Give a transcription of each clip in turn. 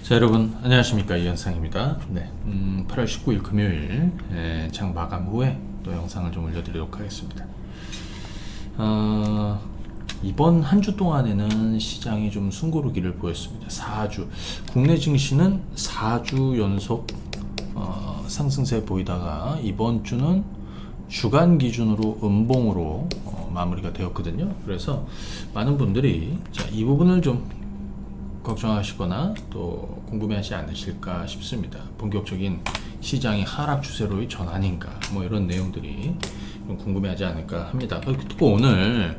자, 여러분 안녕하십니까, 이현상입니다. 네, 8월 19일 금요일 장 마감 후에 또 영상을 좀 올려드리도록 하겠습니다. 이번 한 주 동안에는 시장이 좀 숨고르기를 보였습니다. 4주 국내 증시는 4주 연속 상승세 보이다가 이번 주는 주간 기준으로 음봉으로 마무리가 되었거든요. 그래서 많은 분들이 이 부분을 좀 걱정하시거나 또 궁금해하지 않으실까 싶습니다. 본격적인 시장의 하락 추세로의 전환인가, 뭐 이런 내용들이 좀 궁금해하지 않을까 합니다. 또 오늘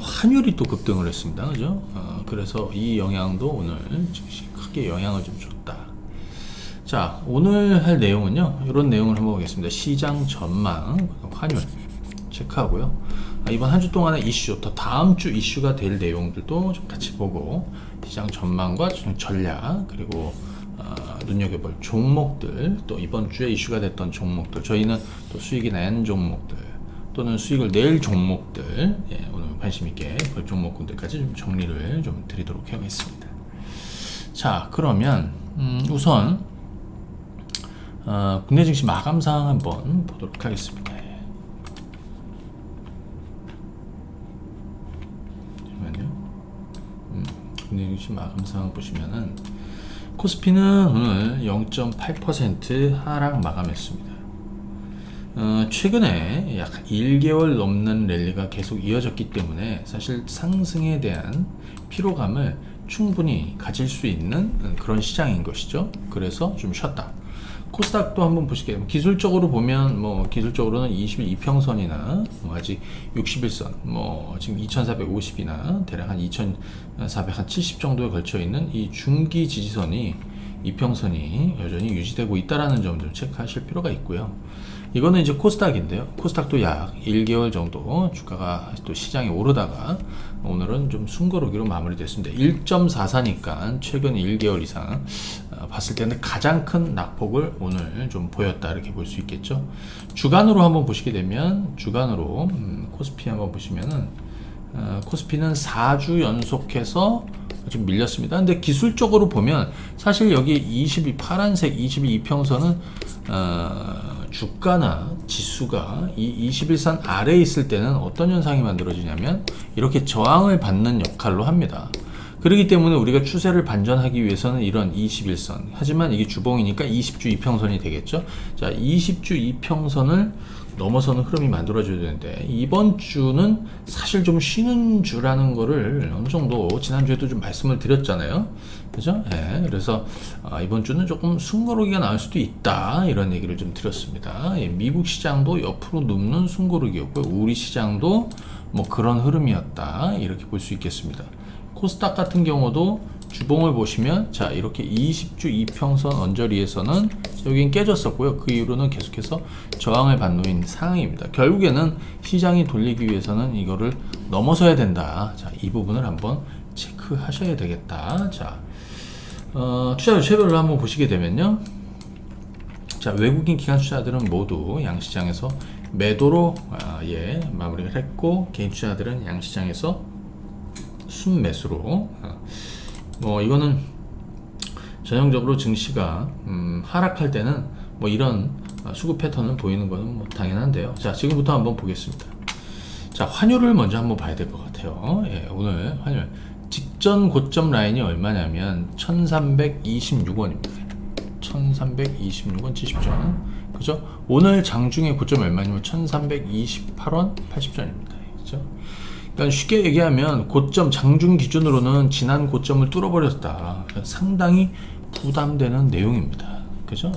환율이 또 급등을 했습니다. 그죠? 그래서 이 영향도 오늘 즉시 크게 영향을 좀 줬다. 자, 오늘 할 내용은요, 이런 내용을 한번 보겠습니다. 시장 전망, 환율 체크하고요. 이번 한 주 동안의 이슈, 또 다음 주 이슈가 될 내용들도 좀 같이 보고, 시장 전망과 전략, 그리고 눈여겨볼 종목들, 또 이번 주에 이슈가 됐던 종목들, 저희는 또 수익이 난 종목들, 또는 수익을 낼 종목들, 오늘 관심 있게 볼 종목군들까지 좀 정리를 좀 드리도록 하겠습니다. 자, 그러면 우선 국내 증시 마감 상황 한번 보도록 하겠습니다. 국내 증시 마감 상황 보시면은 코스피는 오늘 0.8% 하락 마감했습니다. 최근에 약 1개월 넘는 랠리가 계속 이어졌기 때문에 사실 상승에 대한 피로감을 충분히 가질 수 있는 그런 시장인 것이죠. 그래서 좀 쉬었다. 코스닥도 한번 보시게요. 기술적으로 보면 기술적으로는 22평선이나 아직 61선, 지금 2450이나 대략 한 2470 정도에 걸쳐 있는 이 중기 지지선이 이평선이 여전히 유지되고 있다라는 점 좀 체크하실 필요가 있고요. 이거는 이제 코스닥인데요. 코스닥도 약 1개월 정도 주가가 또 시장에 오르다가 오늘은 좀 숨고르기로 마무리됐습니다. 1.44니까 최근 1개월 이상 봤을 때는 가장 큰 낙폭을 오늘 좀 보였다, 이렇게 볼 수 있겠죠. 주간으로 한번 보시게 되면, 주간으로 코스피 한번 보시면은 코스피는 4주 연속해서 좀 밀렸습니다. 근데 기술적으로 보면 사실 여기 파란색 22평선은 주가나 지수가 이 21선 아래에 있을 때는 어떤 현상이 만들어지냐면 이렇게 저항을 받는 역할로 합니다. 그렇기 때문에 우리가 추세를 반전하기 위해서는 이런 21선, 하지만 이게 주봉이니까 20주 이평선이 되겠죠. 자, 20주 이평선을 넘어서는 흐름이 만들어져야 되는데, 이번 주는 사실 좀 쉬는 주라는 거를 어느 정도 지난주에도 좀 말씀을 드렸잖아요. 그죠? 그래서 이번 주는 조금 숨고르기가 나올 수도 있다, 이런 얘기를 좀 드렸습니다. 미국 시장도 옆으로 눕는 숨고르기였고요. 우리 시장도 그런 흐름이었다, 이렇게 볼 수 있겠습니다. 코스닥 같은 경우도 주봉을 보시면, 자, 이렇게 20주 이평선 언저리에서는 여긴 깨졌었고요. 그 이후로는 계속해서 저항을 받고 있는 상황입니다. 결국에는 시장이 돌리기 위해서는 이거를 넘어서야 된다. 자, 이 부분을 한번 체크하셔야 되겠다. 자, 투자 유체별로 한번 보시게 되면요. 자, 외국인 기관 투자자들은 모두 양시장에서 매도로 마무리를 했고, 개인 투자자들은 양시장에서 순매수로, 이거는 전형적으로 증시가 하락할 때는 이런 수급 패턴을 보이는 것은 당연한데요. 자, 지금부터 한번 보겠습니다. 자, 환율을 먼저 한번 봐야 될 것 같아요. 오늘 환율 직전 고점 라인이 얼마냐면 1326원입니다. 1326원 70전. 그죠? 오늘 장중에 고점 얼마냐면 1328원 80전입니다. 그죠? 그러니까 쉽게 얘기하면 고점 장중 기준으로는 지난 고점을 뚫어버렸다. 상당히 부담되는 내용입니다. 그죠?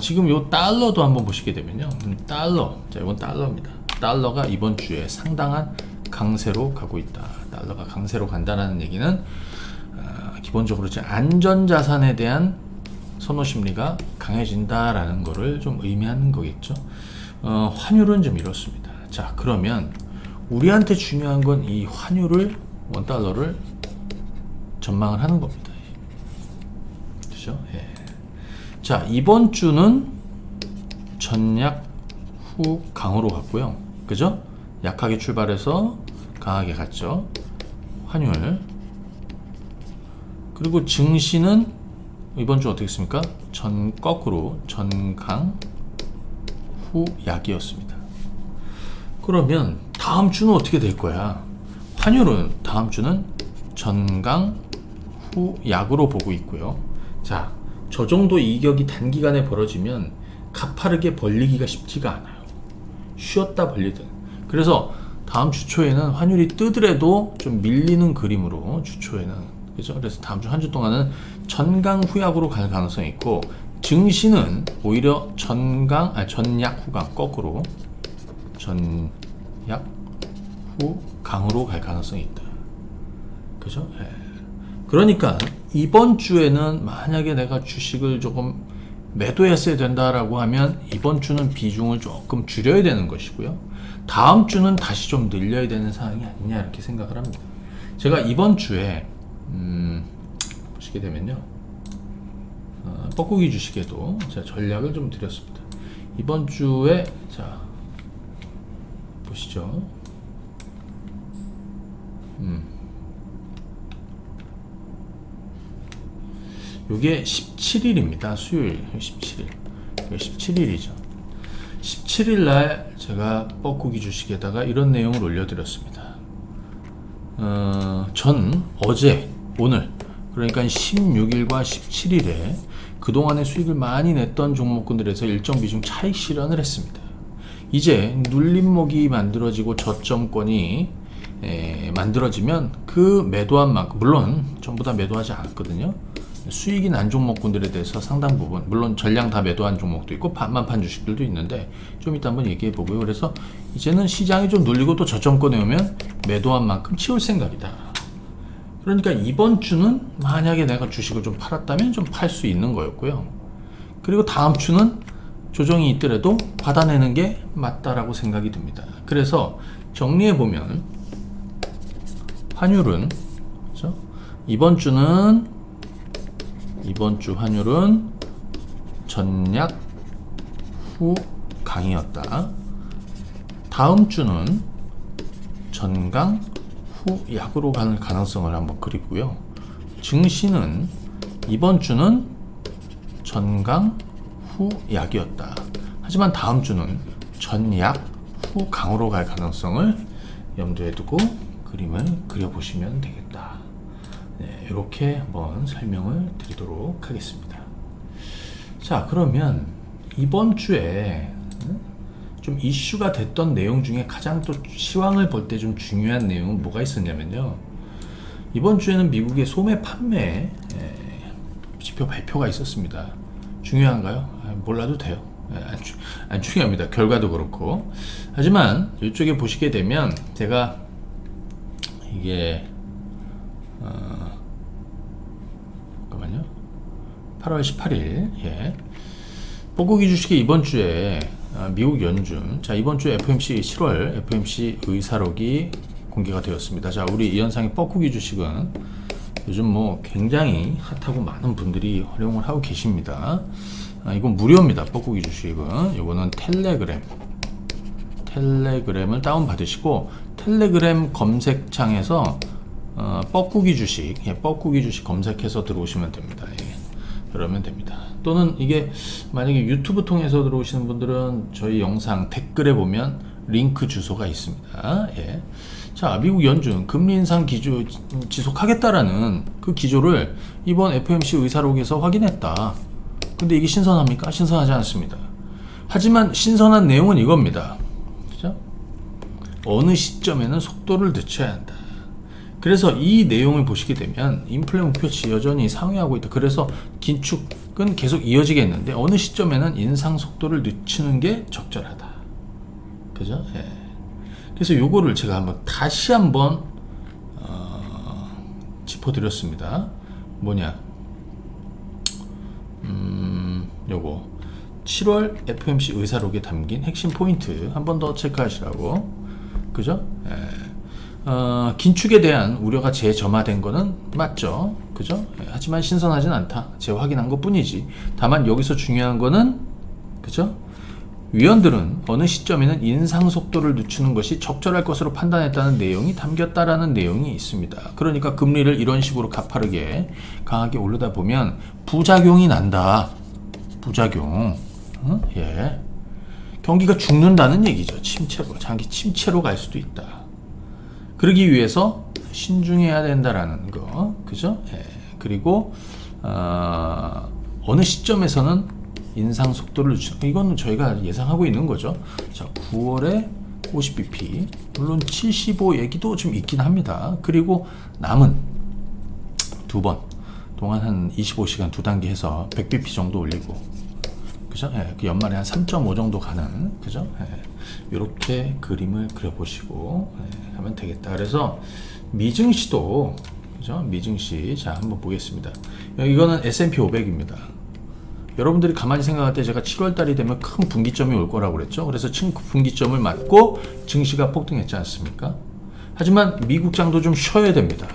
지금 요 달러도 한번 보시게 되면요. 달러. 자, 이건 달러입니다. 달러가 이번 주에 상당한 강세로 가고 있다. 달러가 강세로 간다는 얘기는 기본적으로 안전자산에 대한 선호 심리가 강해진다라는 거를 좀 의미하는 거겠죠. 환율은 좀 이렇습니다. 자, 그러면 우리한테 중요한 건 이 환율을, 원달러를 전망을 하는 겁니다. 그렇죠? 자, 이번 주는 전약 후 강으로 갔고요. 그죠? 약하게 출발해서 강하게 갔죠. 환율 그리고 증시는 이번 주 어떻게 했습니까? 거꾸로 전강 후 약이었습니다. 그러면 다음 주는 어떻게 될 거야? 환율은 다음 주는 전강 후 약으로 보고 있고요. 자, 저 정도 이격이 단기간에 벌어지면 가파르게 벌리기가 쉽지가 않아요. 쉬었다 벌리든. 그래서 다음 주 초에는 환율이 뜨더라도 좀 밀리는 그림으로 주 초에는, 그죠? 그래서 다음 주 한 주 동안은 전강 후약으로 갈 가능성이 있고, 증시는 오히려 전약 후강, 거꾸로 전약 후 강으로 갈 가능성이 있다. 그죠? 예. 그러니까 이번 주에는 만약에 내가 주식을 조금 매도했어야 된다라고 하면 이번 주는 비중을 조금 줄여야 되는 것이고요. 다음 주는 다시 좀 늘려야 되는 상황이 아니냐 이렇게 생각을 합니다. 제가 이번 주에 보시게 되면요, 뻐꾸기 주식에도 제가 전략을 좀 드렸습니다. 이번 주에 자 보시죠. 요게 17일입니다. 수요일 17일. 17일이죠. 17일 날 제가 뻐꾸기 주식에다가 이런 내용을 올려드렸습니다. 전 어제, 오늘, 그러니까 16일과 17일에 그동안의 수익을 많이 냈던 종목군들에서 일정 비중 차익 실현을 했습니다. 이제 눌림목이 만들어지고 저점권이 만들어지면 그 매도한 만큼, 물론 전부 다 매도하지 않았거든요. 수익이 난 종목군들에 대해서 상당 부분, 물론 전량 다 매도한 종목도 있고 반만판 주식들도 있는데 좀 이따 한번 얘기해 보고요. 그래서 이제는 시장이 좀 눌리고 또 저점권에 오면 매도한 만큼 치울 생각이다. 그러니까 이번 주는 만약에 내가 주식을 좀 팔았다면 좀 팔 수 있는 거였고요. 그리고 다음 주는 조정이 있더라도 받아내는 게 맞다라고 생각이 듭니다. 그래서 정리해 보면 환율은, 그렇죠? 이번 주 환율은 전약 후 강이었다. 다음 주는 전강 후 약으로 가는 가능성을 한번 그리고요. 증시는 이번 주는 전강 후 약이었다. 하지만 다음 주는 전약 후 강으로 갈 가능성을 염두에 두고 그림을 그려보시면 되겠다. 네, 이렇게 한번 설명을 드리도록 하겠습니다. 자, 그러면 이번 주에 좀 이슈가 됐던 내용 중에 가장 또 시황을 볼 때 좀 중요한 내용은 뭐가 있었냐면요, 이번 주에는 미국의 소매 판매 지표 발표가 있었습니다. 중요한가요? 몰라도 돼요. 안 중요합니다. 결과도 그렇고. 하지만 이쪽에 보시게 되면 제가 이게 잠깐만요. 8월 18일 뻐꾸기 주식이 이번 주에 미국 연준, 자 이번 주에 FOMC 7월 FOMC 의사록이 공개가 되었습니다. 자, 우리 이현상의 뻐꾸기 주식은 요즘 뭐 굉장히 핫하고 많은 분들이 활용을 하고 계십니다. 이건 무료입니다. 뻐꾸기 주식은. 이거는 텔레그램을 다운 받으시고 텔레그램 검색창에서 뻐꾸기 주식, 뻐꾸기 주식 검색해서 들어오시면 됩니다. 그러면 됩니다. 또는 이게 만약에 유튜브 통해서 들어오시는 분들은 저희 영상 댓글에 보면 링크 주소가 있습니다. 자, 미국 연준 금리 인상 기조 지속하겠다라는 그 기조를 이번 FOMC 의사록에서 확인했다. 근데 이게 신선합니까? 신선하지 않습니다. 하지만 신선한 내용은 이겁니다. 그죠? 어느 시점에는 속도를 늦춰야 한다. 그래서 이 내용을 보시게 되면 인플레 목표치 여전히 상회하고 있다. 그래서 긴축은 계속 이어지겠는데 어느 시점에는 인상 속도를 늦추는 게 적절하다. 그죠? 그래서 요거를 제가 한번 다시 한번 짚어드렸습니다. 뭐냐? 요거 7월 FOMC 의사록에 담긴 핵심 포인트 한 번 더 체크하시라고. 그죠? 긴축에 대한 우려가 재점화된 거는 맞죠. 그죠? 하지만 신선하진 않다. 재확인한 것 뿐이지. 다만 여기서 중요한 거는, 그죠? 위원들은 어느 시점에는 인상 속도를 늦추는 것이 적절할 것으로 판단했다는 내용이 담겼다라는 내용이 있습니다. 그러니까 금리를 이런 식으로 가파르게 강하게 올리다 보면 부작용이 난다. 부작용. 예. 경기가 죽는다는 얘기죠. 침체로, 장기 침체로 갈 수도 있다. 그러기 위해서 신중해야 된다라는 거, 그죠? 예. 그리고 어느 시점에서는 인상 속도를 늦추는, 이건 저희가 예상하고 있는 거죠. 자, 9월에 50bp, 물론 75 얘기도 좀 있긴 합니다. 그리고 남은 두 번 동안 한 25시간 두 단계 해서 100bp 정도 올리고, 그죠? 예, 그 연말에 한 3.5 정도 가는, 그죠? 예, 이렇게 그림을 그려보시고 예, 하면 되겠다. 그래서 미증시도, 그죠? 미증시, 자 한번 보겠습니다. 이거는 S&P 500입니다. 여러분들이 가만히 생각할 때 제가 7월달이 되면 큰 분기점이 올 거라고 그랬죠. 그래서 큰 분기점을 맞고 증시가 폭등했지 않습니까? 하지만 미국장도 좀 쉬어야 됩니다.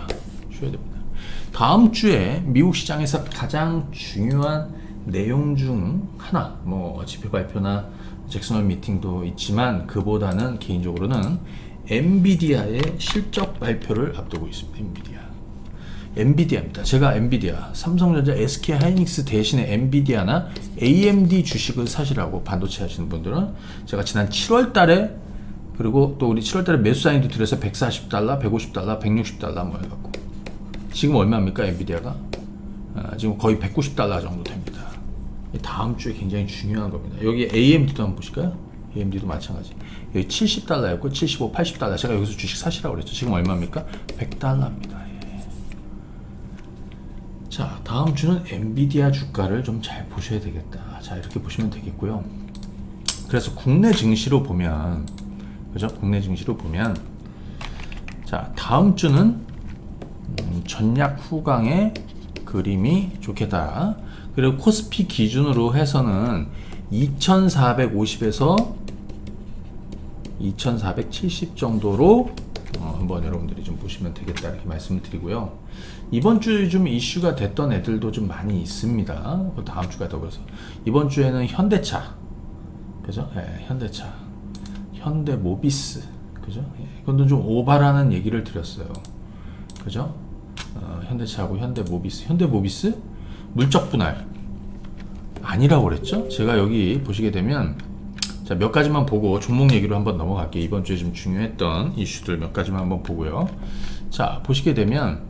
쉬어야 됩니다. 다음 주에 미국 시장에서 가장 중요한 내용 중 하나, 뭐 지표 발표나 잭슨홀 미팅도 있지만 그보다는 개인적으로는 엔비디아의 실적 발표를 앞두고 있습니다. 엔비디아입니다. 제가 엔비디아, 삼성전자, SK하이닉스 대신에 엔비디아나 AMD 주식을 사시라고 반도체 하시는 분들은 제가 지난 7월 달에, 그리고 또 우리 7월 달에 매수 사인도 드려서 $140, $150, $160 뭐 해갖고 지금 얼마입니까? 엔비디아가 지금 거의 $190 정도 됩니다. 다음 주에 굉장히 중요한 겁니다. 여기 AMD도 한번 보실까요? AMD도 마찬가지. 여기 $70였고 75, $80 제가 여기서 주식 사시라고 그랬죠. 지금 얼마입니까? $100입니다. 자, 다음 주는 엔비디아 주가를 좀 잘 보셔야 되겠다. 자, 이렇게 보시면 되겠고요. 그래서 국내 증시로 보면, 그죠? 국내 증시로 보면, 자, 다음 주는 전략 후강의 그림이 좋겠다. 그리고 코스피 기준으로 해서는 2450에서 2470 정도로 한번 여러분들이 좀 보시면 되겠다 이렇게 말씀을 드리고요. 이번 주에 좀 이슈가 됐던 애들도 좀 많이 있습니다. 다음 주가 더 그래서 이번 주에는 현대차, 그죠? 예, 현대차, 현대모비스, 그죠? 예, 이건 좀 오바라는 얘기를 드렸어요. 그죠? 현대차하고 현대모비스 물적 분할 아니라고 그랬죠? 제가 여기 보시게 되면 자, 몇 가지만 보고 종목 얘기로 한번 넘어갈게요. 이번 주에 좀 중요했던 이슈들 몇 가지만 한번 보고요. 자, 보시게 되면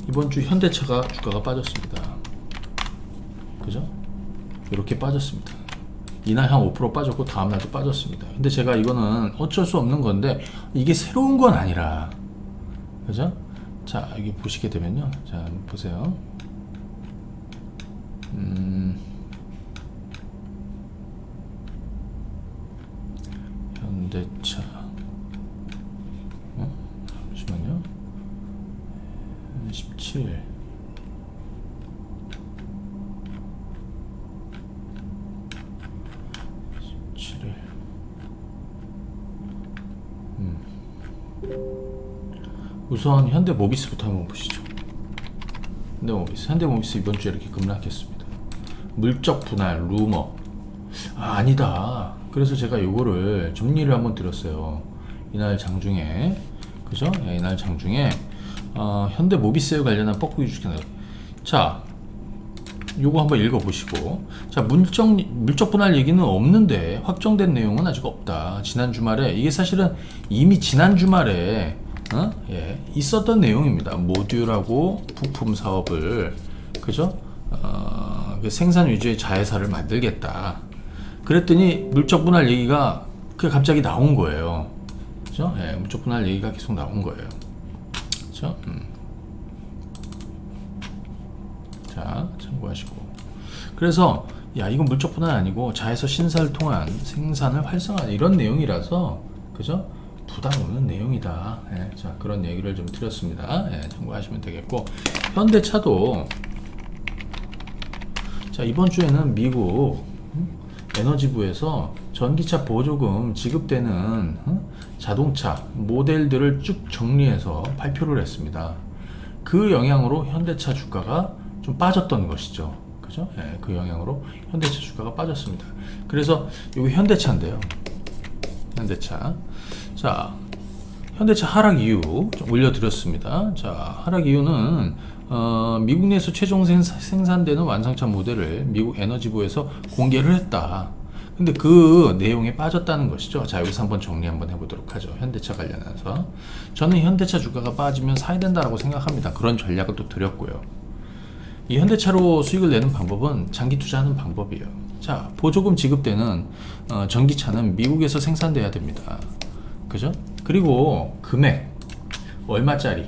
이번 주 현대차가 주가가 빠졌습니다. 그죠? 이렇게 빠졌습니다. 이날 한 5% 빠졌고 다음날도 빠졌습니다. 근데 제가 이거는 어쩔 수 없는 건데 이게 새로운 건 아니라, 그죠? 자, 여기 보시게 되면요. 자, 한번 보세요. 현대차. 잠시만요. 17. 우선 현대모비스부터 한번 보시죠. 현대모비스 이번 주에 이렇게 급락했습니다. 물적 분할 루머. 아니다. 그래서 제가 요거를 정리를 한번 드렸어요. 이날 장중에, 그죠? 예, 이날 장중에 현대모비스에 관련한 뻐꾸기 주식. 자, 요거 한번 읽어보시고, 자, 물적 분할 얘기는 없는데 확정된 내용은 아직 없다. 지난 주말에 이게 사실은 이미 지난 주말에 예, 있었던 내용입니다. 모듈하고 부품 사업을, 그죠? 그 생산 위주의 자회사를 만들겠다. 그랬더니 물적 분할 얘기가 갑자기 나온 거예요. 그죠? 예, 물적 분할 얘기가 계속 나온 거예요. 그죠? 자, 참고하시고. 그래서 야, 이건 물적 분할 아니고 자회사 신사를 통한 생산을 활성화, 이런 내용이라서, 그죠? 부담 없는 내용이다. 예, 자, 그런 얘기를 좀 드렸습니다. 예, 참고하시면 되겠고, 현대차도 자, 이번 주에는 미국 에너지부에서 전기차 보조금 지급되는 자동차 모델들을 쭉 정리해서 발표를 했습니다. 그 영향으로 현대차 주가가 좀 빠졌던 것이죠. 그죠? 예, 그 영향으로 현대차 주가가 빠졌습니다. 그래서 이거 현대차인데요. 현대차. 자, 현대차 하락 이유 좀 올려드렸습니다. 자, 하락 이유는 미국 내에서 최종 생산되는 완성차 모델을 미국 에너지부에서 공개를 했다. 근데 그 내용에 빠졌다는 것이죠. 자, 여기서 한번 정리 한번 해보도록 하죠. 현대차 관련해서 저는 현대차 주가가 빠지면 사야 된다라고 생각합니다. 그런 전략을 또 드렸고요. 이 현대차로 수익을 내는 방법은 장기 투자하는 방법이에요. 자, 보조금 지급되는 전기차는 미국에서 생산돼야 됩니다. 그죠? 그리고 금액 얼마짜리,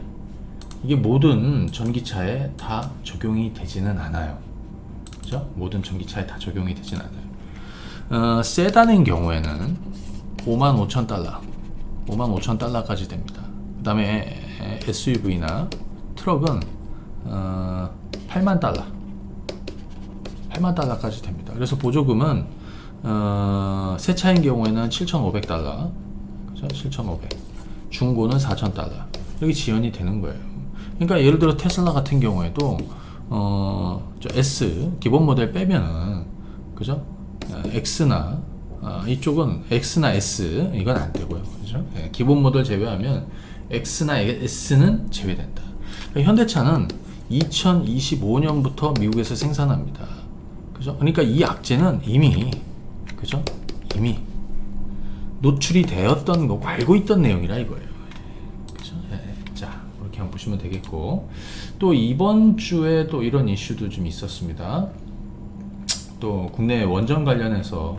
이게 모든 전기차에 다 적용이 되지는 않아요. 그죠? 모든 전기차에 다 적용이 되지는 않아요. 세단인 경우에는 55,000달러 55,000달러까지 됩니다. 그 다음에 SUV나 트럭은 8만 달러까지 됩니다. 그래서 보조금은 새 차인 경우에는 7,500달러, 그죠? 7,500. 중고는 4,000달러. 이렇게 지연이 되는 거예요. 그러니까 예를 들어 테슬라 같은 경우에도 S 기본 모델 빼면은, 그죠? X나 이쪽은 X나 S 이건 안 되고요. 그죠? 예, 기본 모델 제외하면 X나 S는 제외된다. 그러니까 현대차는 2025년부터 미국에서 생산합니다. 그죠? 그러니까 이 악재는 이미, 그죠? 이미 노출이 되었던 거, 알고 있던 내용이라 이거예요. 그죠? 네. 자, 이렇게 한번 보시면 되겠고, 또 이번 주에 또 이런 이슈도 좀 있었습니다. 또 국내 원전 관련해서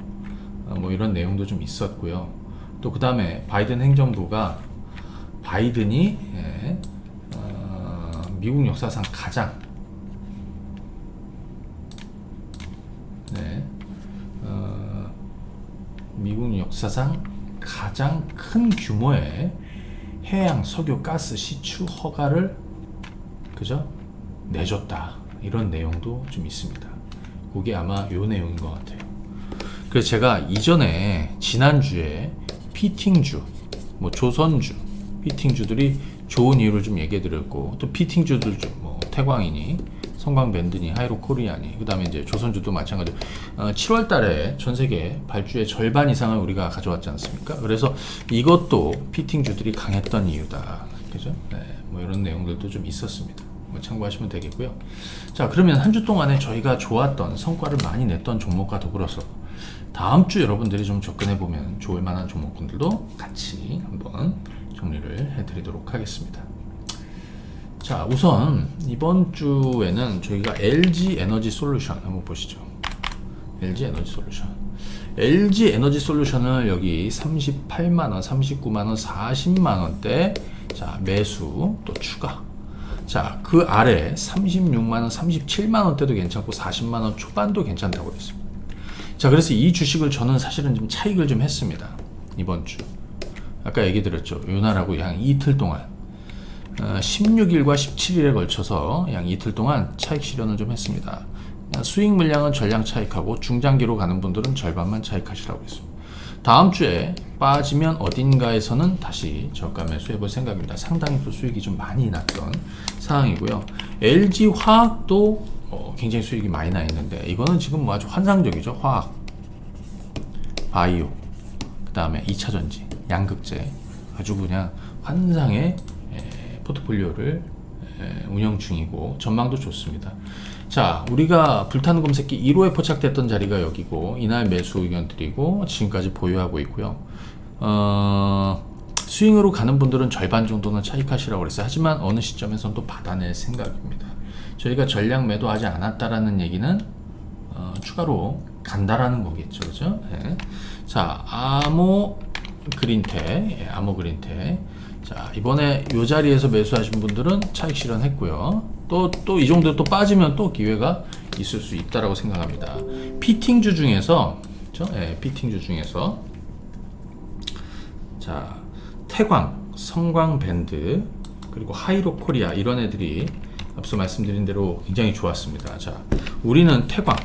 뭐 이런 내용도 좀 있었고요. 또 그 다음에 바이든 행정부가 바이든이 미국 역사상 가장 미국 역사상 가장 큰 규모의 해양 석유 가스 시추 허가를, 그죠? 내줬다. 이런 내용도 좀 있습니다. 그게 아마 요 내용인 것 같아요. 그래서 제가 이전에 지난주에 피팅주, 뭐 조선주, 피팅주들이 좋은 이유를 좀 얘기해 드렸고, 또 피팅주들 좀 뭐 태광이니 성광밴드니 하이로코리아니, 그 다음에 이제 조선주도 마찬가지로 7월 달에 전 세계 발주의 절반 이상을 우리가 가져왔지 않습니까? 그래서 이것도 피팅주들이 강했던 이유다. 그죠? 네, 뭐 이런 내용들도 좀 있었습니다. 뭐 참고하시면 되겠고요. 자, 그러면 한 주 동안에 저희가 좋았던 성과를 많이 냈던 종목과 더불어서 다음 주 여러분들이 좀 접근해 보면 좋을 만한 종목군들도 같이 한번 정리를 해드리도록 하겠습니다. 자, 우선 이번 주에는 저희가 LG 에너지 솔루션 한번 보시죠. LG 에너지 솔루션. LG 에너지 솔루션을 여기 38만원, 39만원, 40만원대 자 매수 또 추가. 자, 그 아래 36만원, 37만원대도 괜찮고 40만원 초반도 괜찮다고 했습니다. 자, 그래서 이 주식을 저는 사실은 좀 차익을 좀 했습니다. 이번 주. 아까 얘기 드렸죠. 요날하고 양 이틀 동안 16일과 17일에 걸쳐서 양 이틀 동안 차익 실현을 좀 했습니다. 수익 물량은 전량 차익하고 중장기로 가는 분들은 절반만 차익하시라고 했습니다. 다음 주에 빠지면 어딘가에서는 다시 저가 매수해 볼 생각입니다. 상당히 또 수익이 좀 많이 났던 상황이고요. LG 화학도 굉장히 수익이 많이 나 있는데, 이거는 지금 뭐 아주 환상적이죠. 화학, 바이오, 그 다음에 2차전지, 양극재, 아주 그냥 환상의 포트폴리오를 운영 중이고 전망도 좋습니다. 자, 우리가 불타는 검색기 1호에 포착됐던 자리가 여기고, 이날 매수 의견 드리고 지금까지 보유하고 있고요. 스윙으로 가는 분들은 절반 정도는 차익하시라고 그랬어요. 하지만 어느 시점에서는 또 받아낼 생각입니다. 저희가 전량 매도하지 않았다라는 얘기는 추가로 간다라는 거겠죠, 그죠? 네. 자, 아모 그린텍, 아모 그린텍. 자, 이번에 이 자리에서 매수하신 분들은 차익 실현했고요. 또 이 정도 또 빠지면 또 기회가 있을 수 있다라고 생각합니다. 피팅주 중에서, 그렇죠? 네, 피팅주 중에서 자, 태광, 성광밴드, 그리고 하이로코리아, 이런 애들이 앞서 말씀드린 대로 굉장히 좋았습니다. 자, 우리는 태광.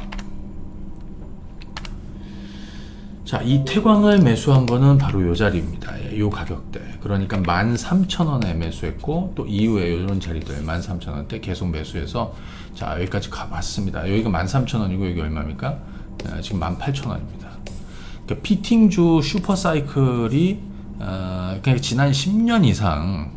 자, 이 태광을 매수한 거는 바로 요 자리입니다. 예, 요 가격대. 그러니까 13,000원에 매수했고, 또 이후에 이런 자리들 13,000원대 계속 매수해서, 자, 여기까지 가봤습니다. 여기가 13,000원이고, 여기 얼마입니까? 지금 18,000원입니다. 그러니까 피팅주 슈퍼사이클이, 그냥 지난 10년 이상,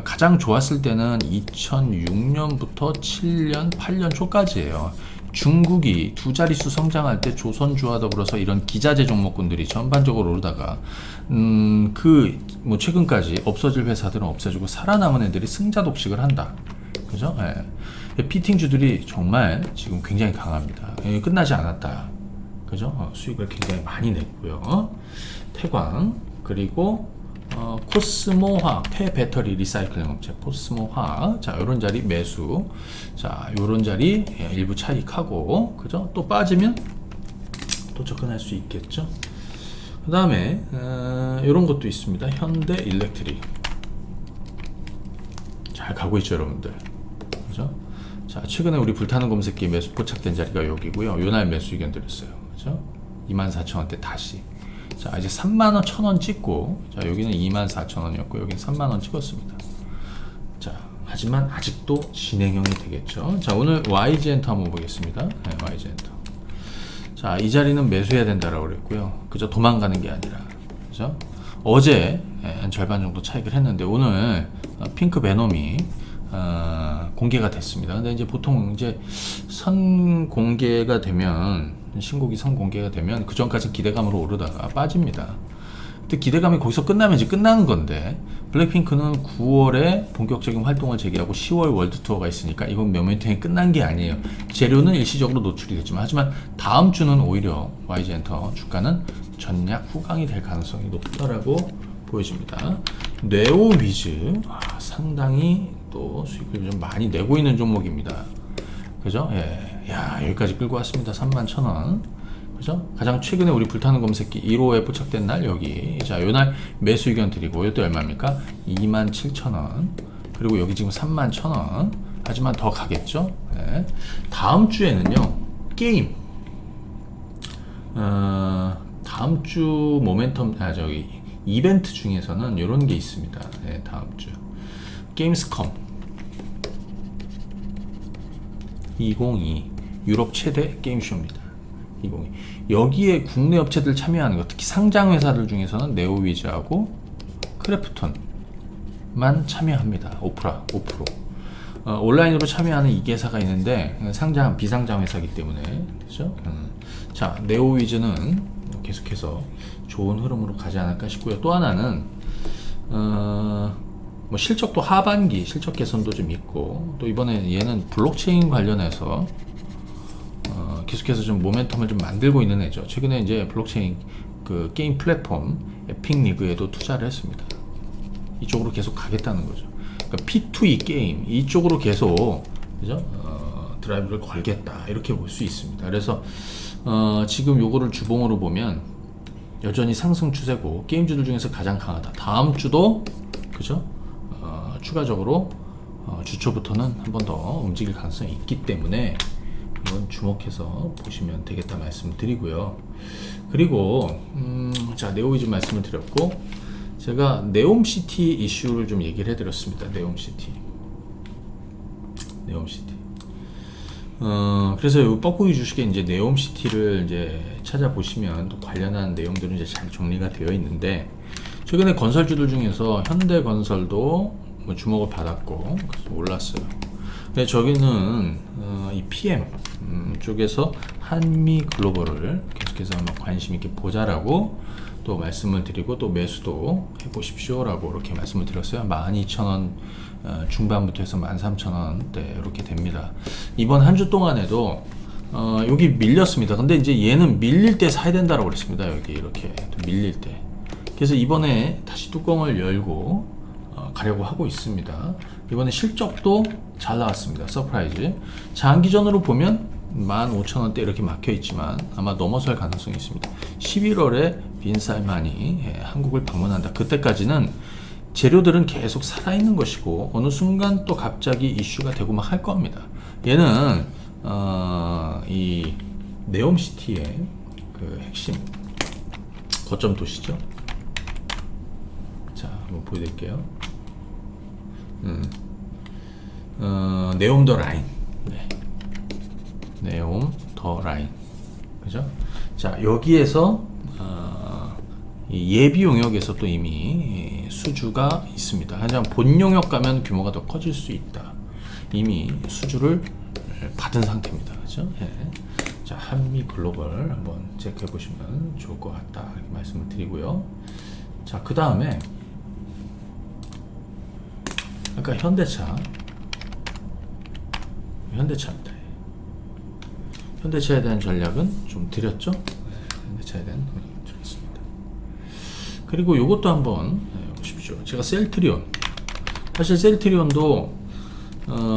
가장 좋았을 때는 2006년부터 7년, 8년 초까지예요. 중국이 두 자릿수 성장할 때 조선주와 더불어서 이런 기자재 종목군들이 전반적으로 오르다가 뭐 최근까지 없어질 회사들은 없어지고 살아남은 애들이 승자 독식을 한다. 그죠? 예. 피팅주들이 정말 지금 굉장히 강합니다. 끝나지 않았다. 그죠? 수익을 굉장히 많이 냈고요. 태광 그리고 코스모화학 폐배터리 리사이클링 업체 코스모화학. 자, 요런 자리 매수. 자, 요런 자리 일부 차익하고, 그죠? 또 빠지면 또 접근할 수 있겠죠. 그 다음에 요런 것도 있습니다. 현대 일렉트릭 잘 가고 있죠, 여러분들. 그죠? 자, 최근에 우리 불타는 검색기 매수 포착된 자리가 여기고요. 요날 매수 의견 드렸어요. 그죠? 24,000원대 다시. 자, 이제 3만원 1,000원 찍고, 자, 여기는 24,000원이었고, 여기는 3만원 찍었습니다. 자, 하지만 아직도 진행형이 되겠죠. 자, 오늘 YG엔터 한번 보겠습니다. 네, YG엔터. 자, 이 자리는 매수해야 된다라고 그랬고요. 그저 도망가는 게 아니라, 그죠? 어제 한 절반 정도 차익을 했는데, 오늘 핑크 베놈이 공개가 됐습니다. 근데 이제 보통 이제 선 공개가 되면, 신곡이 선 공개가 되면 그 전까지 기대감으로 오르다가 빠집니다. 근데 기대감이 거기서 끝나면 이제 끝나는 건데, 블랙핑크는 9월에 본격적인 활동을 재개하고 10월 월드 투어가 있으니까 이건 모멘텀이 끝난 게 아니에요. 재료는 일시적으로 노출이 됐지만, 하지만 다음 주는 오히려 YG엔터 주가는 전략 후강이 될 가능성이 높다라고 보여집니다. 네오위즈 상당히 또 수익을 좀 많이 내고 있는 종목입니다. 그죠? 예. 야, 여기까지 끌고 왔습니다. 31,000원. 그죠? 가장 최근에 우리 불타는 검색기 1호에 포착된 날 여기. 자, 요날 매수 의견 드리고, 이것도 얼마입니까? 27,000원. 그리고 여기 지금 31,000원. 하지만 더 가겠죠? 네. 다음 주에는요, 게임. 다음 주 모멘텀, 이벤트 중에서는 이런 게 있습니다. 네, 다음 주. 게임스컴 2022 유럽 최대 게임쇼입니다. 2022 여기에 국내 업체들 참여하는 것, 특히 상장 회사들 중에서는 네오위즈하고 크래프톤만 참여합니다. 5%. 온라인으로 참여하는 2개사가 있는데 상장 비상장 회사이기 때문에, 그렇죠? 자, 네오위즈는 계속해서 좋은 흐름으로 가지 않을까 싶고요. 또 하나는 뭐 실적도 하반기 실적 개선도 좀 있고, 또 이번에 얘는 블록체인 관련해서 계속해서 좀 모멘텀을 좀 만들고 있는 애죠. 최근에 이제 블록체인 그 게임 플랫폼 에픽 리그에도 투자를 했습니다. 이쪽으로 계속 가겠다는 거죠. 그러니까 P2E 게임 이쪽으로 계속, 그죠? 드라이브를 걸겠다, 이렇게 볼 수 있습니다. 그래서 지금 요거를 주봉으로 보면 여전히 상승 추세고 게임주들 중에서 가장 강하다. 다음 주도, 그죠? 추가적으로 주초부터는 한 번 더 움직일 가능성이 있기 때문에 이건 주목해서 보시면 되겠다 말씀드리고요. 그리고 자, 네오위즈 말씀을 드렸고, 제가 네옴시티 이슈를 좀 얘기를 해드렸습니다. 네옴시티. 그래서 이 뻐꾸기 주식에 이제 네옴시티를 이제 찾아보시면 또 관련한 내용들은 이제 잘 정리가 되어 있는데, 최근에 건설주들 중에서 현대건설도 뭐 주목을 받았고 그래서 올랐어요. 근데 저기는 이 PM 쪽에서 한미글로벌을 계속해서 한번 관심 있게 보자라고 또 말씀을 드리고, 또 매수도 해보십시오라고 이렇게 말씀을 드렸어요. 12,000원 중반부터 해서 13,000원대 이렇게 됩니다. 이번 한 주 동안에도 여기 밀렸습니다. 근데 이제 얘는 밀릴 때 사야 된다라고 그랬습니다. 여기 이렇게 밀릴 때. 그래서 이번에 다시 뚜껑을 열고 가려고 하고 있습니다. 이번에 실적도 잘 나왔습니다. 서프라이즈. 장기전으로 보면 15,000원대 이렇게 막혀 있지만 아마 넘어설 가능성이 있습니다. 11월에 빈 살만이 한국을 방문한다. 그때까지는 재료들은 계속 살아있는 것이고, 어느 순간 또 갑자기 이슈가 되고 막 할 겁니다. 얘는 이 네옴시티의 그 핵심 거점 도시죠. 자, 한번 보여드릴게요. 네옴 더 라인. 네. 네옴 더 라인. 그죠? 자, 여기에서 이 예비 용역에서 또 이미 수주가 있습니다. 하지만 본 용역 가면 규모가 더 커질 수 있다. 이미 수주를 받은 상태입니다. 그죠? 예. 자, 한미 글로벌 한번 체크해 보시면 좋을 것 같다. 이렇게 말씀을 드리고요. 자, 그 다음에 아까 현대차입니다. 현대차에 대한 전략은 좀 드렸죠? 네, 현대차에 대한 드렸습니다. 그리고 이것도 한번 보십시오. 제가 셀트리온, 사실 셀트리온도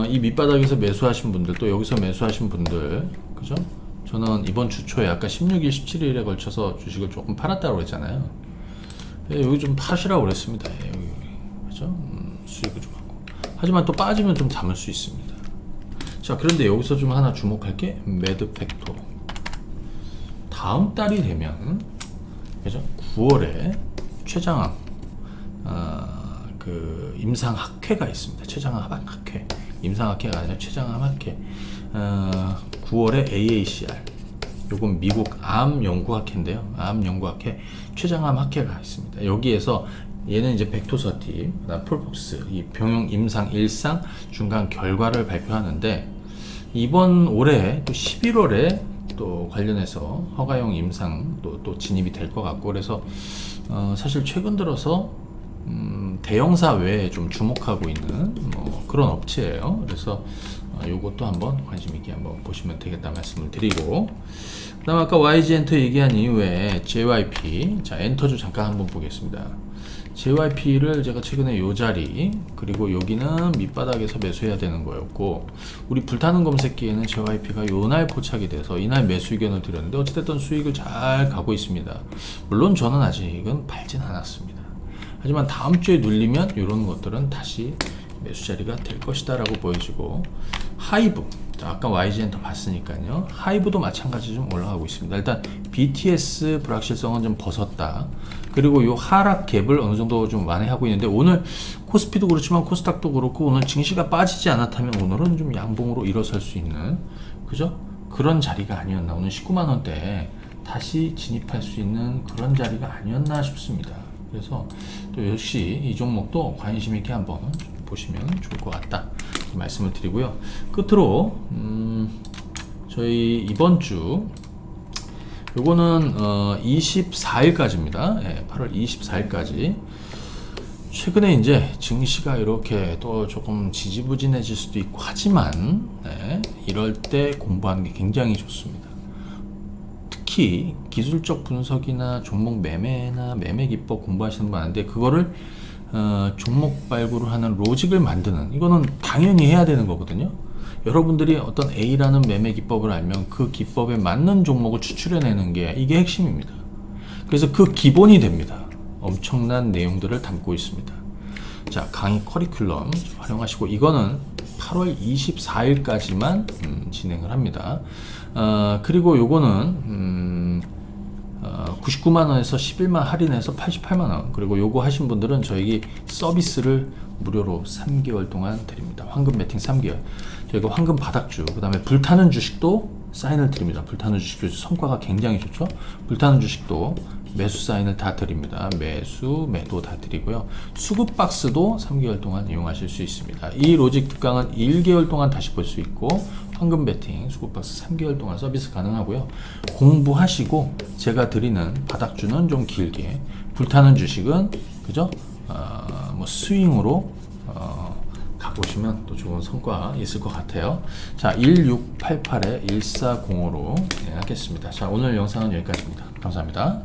이 밑바닥에서 매수하신 분들, 또 여기서 매수하신 분들, 그죠? 저는 이번 주 초에 아까 16일, 17일에 걸쳐서 주식을 조금 팔았다고 그랬잖아요. 예, 여기 좀 파시라고 그랬습니다. 예, 여기, 그죠? 수익을 좀 하고. 하지만 또 빠지면 좀 담을 수 있습니다. 자, 그런데 여기서 좀 하나 주목할 게 매드팩토. 다음 달이 되면, 그죠? 9월에 최장암 그 임상학회가 있습니다. 최장암 학회. 임상학회가 아니라 최장암 학회. 9월에 AACR. 요건 미국 암 연구학회인데요. 암 연구학회 최장암 학회가 있습니다. 여기에서 얘는 이제 벡토서티, 그다음 폴폭스, 이 병용 임상 1상 중간 결과를 발표하는데, 이번 올해 또 11월에 또 관련해서 허가용 임상 또 진입이 될 것 같고, 그래서 사실 최근 들어서 대형사 외에 좀 주목하고 있는 뭐 그런 업체예요. 그래서 요것도 한번 관심 있게 한번 보시면 되겠다 말씀을 드리고, 그다음 아까 YG 엔터 얘기한 이후에 JYP, 자, 엔터주 잠깐 한번 보겠습니다. JYP를 제가 최근에 요 자리, 그리고 여기는 밑바닥에서 매수해야 되는 거였고, 우리 불타는 검색기에는 JYP가 요날 포착이 돼서 이날 매수 의견을 드렸는데, 어찌됐든 수익을 잘 가고 있습니다. 물론 저는 아직은 팔진 않았습니다. 하지만 다음 주에 눌리면 이런 것들은 다시 매수 자리가 될 것이다 라고 보여지고, 하이브, 아까 YG엔터 봤으니까요. 하이브도 마찬가지 좀 올라가고 있습니다. 일단 BTS 불확실성은 좀 벗었다. 그리고 요 하락 갭을 어느 정도 좀 완화하고 있는데, 오늘 코스피도 그렇지만 코스닥도 그렇고 오늘 증시가 빠지지 않았다면 오늘은 좀 양봉으로 일어설 수 있는, 그죠? 그런 자리가 아니었나. 오늘 19만 원대에 다시 진입할 수 있는 그런 자리가 아니었나 싶습니다. 그래서 또 역시 이 종목도 관심 있게 한번 보시면 좋을 것 같다 말씀을 드리고요. 끝으로 저희 이번 주 요거는 24일까지입니다. 예, 8월 24일까지. 최근에 이제 증시가 이렇게 또 조금 지지부진해질 수도 있고 하지만, 네, 이럴 때 공부하는 게 굉장히 좋습니다. 특히 기술적 분석이나 종목 매매나 매매 기법 공부하시는 분 많은데, 그거를 종목 발굴을 하는 로직을 만드는, 이거는 당연히 해야 되는 거거든요. 여러분들이 어떤 A라는 매매 기법을 알면 그 기법에 맞는 종목을 추출해내는 게 이게 핵심입니다. 그래서 그 기본이 됩니다. 엄청난 내용들을 담고 있습니다. 자, 강의 커리큘럼 활용하시고, 이거는 8월 24일까지만 진행을 합니다. 그리고 요거는 99만원에서 11만 할인해서 88만원. 그리고 요거 하신 분들은 저에게 서비스를 무료로 3개월 동안 드립니다. 황금 매팅 3개월. 저희가 황금 바닥주, 그 다음에 불타는 주식도 사인을 드립니다. 불타는 주식도 성과가 굉장히 좋죠. 불타는 주식도 매수 사인을 다 드립니다. 매수, 매도 다 드리고요. 수급 박스도 3개월 동안 이용하실 수 있습니다. 이 로직 특강은 1개월 동안 다시 볼 수 있고, 황금 배팅 수급 박스 3개월 동안 서비스 가능하고요. 공부하시고 제가 드리는 바닥주는 좀 길게, 불타는 주식은 그죠? 뭐 스윙으로 가보시면 또 좋은 성과 있을 것 같아요. 자, 1688에 1405로 진행하겠습니다. 자, 오늘 영상은 여기까지입니다. 감사합니다.